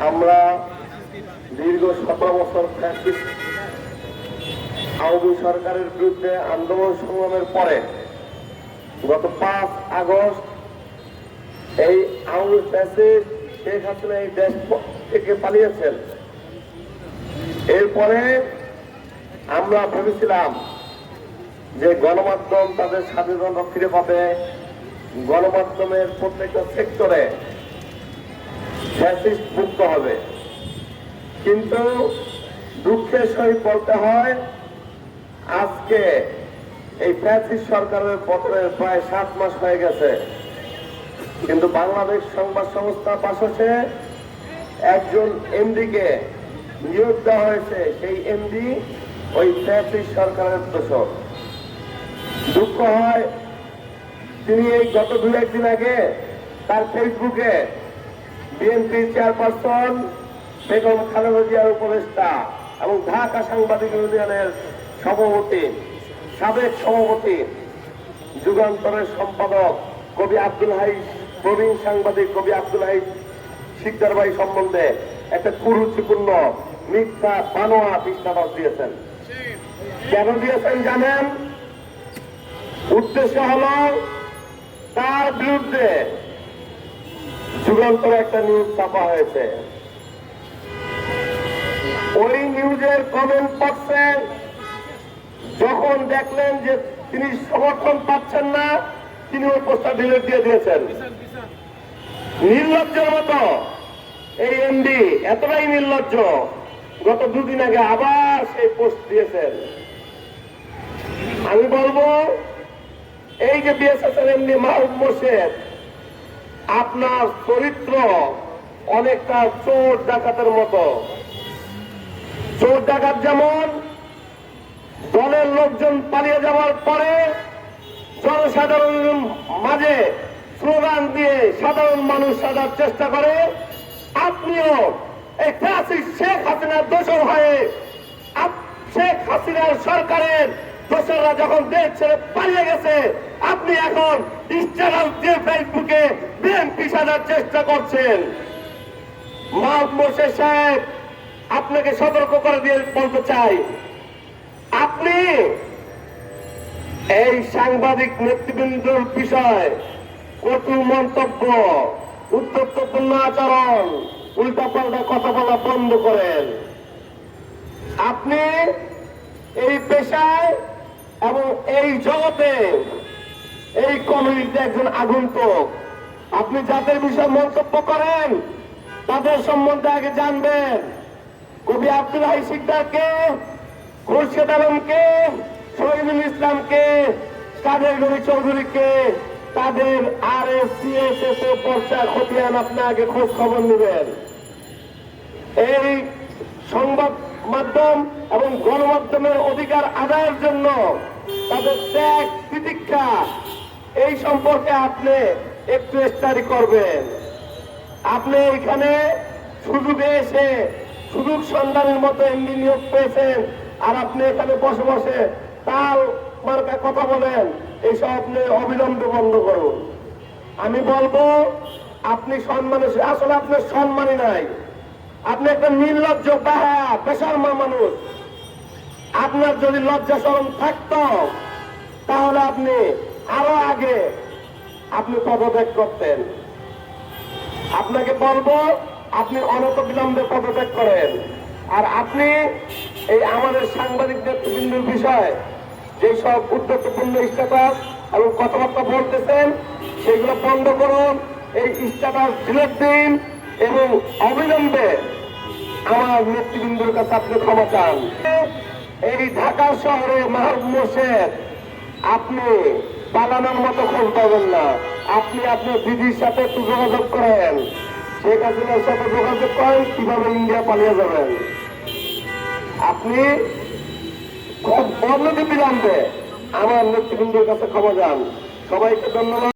আমরা দীর্ঘ 17 বছর ফ্যাসিস্ট আওয়ামী সরকারের বিরুদ্ধে আন্দোলন সংগ্রামের পরে গত 5 আগস্ট এই আওয়ামী ফ্যাসিস্ট শেখ হাসিনা এই দেশ থেকে পালিয়েছেন। এরপরে আমরা ভেবেছিলাম যে গণমাধ্যম তাদের স্বাধীনতা ফিরে পাবে, গণমাধ্যমের প্রত্যেকটা সেক্টরে ফ্যাসিস্ট মুক্ত হবে। কিন্তু দুঃখের সহিত বলতে হয়, আজকে এই ফ্যাসিস্ট সরকারের পতনের প্রায় 7 মাস হয়ে গেছে, কিন্তু বাংলাদেশ সংবাদ সংস্থা পাশে একজন এমডিকে নিয়োগ দেওয়া হয়েছে। সেই এমডি ওই ফ্যাসিস্ট সরকারের দোষর। দুঃখ হয়, তিনি এই গত 2-1 দিন আগে তার ফেসবুকে বিএনপির চেয়ারপারসন বেগম খালেদা জিয়ার উপদেষ্টা এবং ঢাকা সাংবাদিক ইউনিয়নের সভাপতি, সাবেক সভাপতি, যুগান্তরের সম্পাদক কবি আব্দুল হাই, প্রবীণ সাংবাদিক কবি আব্দুল হাই শিকদার ভাই সম্বন্ধে একটা কুরুচিপূর্ণ মিথ্যা বানোয়া পৃষ্ঠাবাস দিয়েছেন। কেন দিয়েছেন জানেন? উদ্দেশ্য হল তার বিরুদ্ধে যুগান্তরে একটা নিউজ ছাপা হয়েছে। ওই নিউজের কমেন্ট বক্সে যখন দেখলেন যে তিনি সমর্থন পাচ্ছেন না, তিনি ওই পোস্টটা ডিলিট দিয়ে দিয়েছেন। নির্লজ্জের মতো এই এমডি এতটাই নির্লজ্জ, গত 2 দিন আগে আবার সেই পোস্ট দিয়েছেন। আমি বলবো, এই যে বিএসএসের এমডি মাহবুব মোর্শেদ, আপনার চরিত্র অনেকটা চোর ডাকাতের মতো। চোর ডাকাত যেমন দলের লোকজন পালিয়ে যাওয়ার পরে জনসাধারণের মাঝে স্লোগান দিয়ে সাধারণ মানুষ সাজার চেষ্টা করে, আপনিও এই ফ্যাসিস্ট শেখ হাসিনার দোষর হয়ে শেখ হাসিনার সরকারের দোষররা যখন দেশ ছেড়ে পালিয়ে গেছে, আপনি এখন ইনস্টাগ্রাম দিয়ে ফেসবুকে বিএনপি সাজার চেষ্টা করছেন। মাহবুব মোর্শেদ সাহেব, আপনাকে সতর্ক করে দিয়ে বলতে চাই, আপনি এই সাংবাদিক নেতৃবৃন্দর বিষয় কটু মন্তব্য, উদ্ধত্তপূর্ণ আচরণ, উল্টাপাল্টা কথা বলা বন্ধ করেন। আপনি এই পেশায় এবং এই জগতে এই কমিউনিটিতে একজন আগন্তুক। আপনি যাদের বিষয়ে মন্তব্য করেন তাদের সম্বন্ধে আগে জানবেন। কবি আব্দুল হাই শিকদারকে, খুরশেদ আলমকে, শহীদুল ইসলামকে, কাদের গনি চৌধুরীকে, তাদের RSCSS পর্চা খতিয়ান আপনি আগে খোঁজ খবর নেবেন। এই সংবাদ মাধ্যম এবং গণমাধ্যমের অধিকার আদায়ের জন্য তাদের ত্যাগ তিতিক্ষা, এই সম্পর্কে আপনি একটু স্টাডি করবেন। আপনি এখানে সুযোগে এসে সুযোগ সন্ধানের মতো এমনি নিয়োগ পেয়েছেন, আর আপনি এখানে বসে বসে তাল মার্কা কথা বলেন। এইসব আপনি অবিলম্বে বন্ধ করুন। আমি বলবো, আপনি সম্মানে, আসলে আপনার সম্মানই নাই। আপনি একটা নির্লজ্জ পেশার মানুষ। আপনার যদি লজ্জা শরম থাকতো তাহলে আপনি আরো আগে আপনি পদত্যাগ করতেন। আপনাকে বলবো, আপনি অনতিবিলম্বে পদত্যাগ করেন। আর আপনি এই আমাদের সাংবাদিক নেতৃবৃন্দের বিষয়ে যেসব উদ্ধত্তপূর্ণ স্ট্যাটাস এবং কথাবার্তা বলতেছেন সেগুলো বন্ধ করুন। এই স্ট্যাটাস ডিলিট দিন এবং অবিলম্বে আমার নেতৃবৃন্দের কাছে আপনি ক্ষমা চান। এই ঢাকা শহরে মাহবুব মোর্শেদ, আপনি পালানোর মতো খোঁজ পাবেন না। আপনি আপনার দিদির সাথে একটু যোগাযোগ করেন, শেখ হাসিনার সাথে যোগাযোগ করেন, কিভাবে ইন্ডিয়া পালিয়ে যাবেন। আপনি খুব অনতিবিলম্বে আমার নেতৃবৃন্দের কাছে ক্ষমা চান। সবাইকে ধন্যবাদ।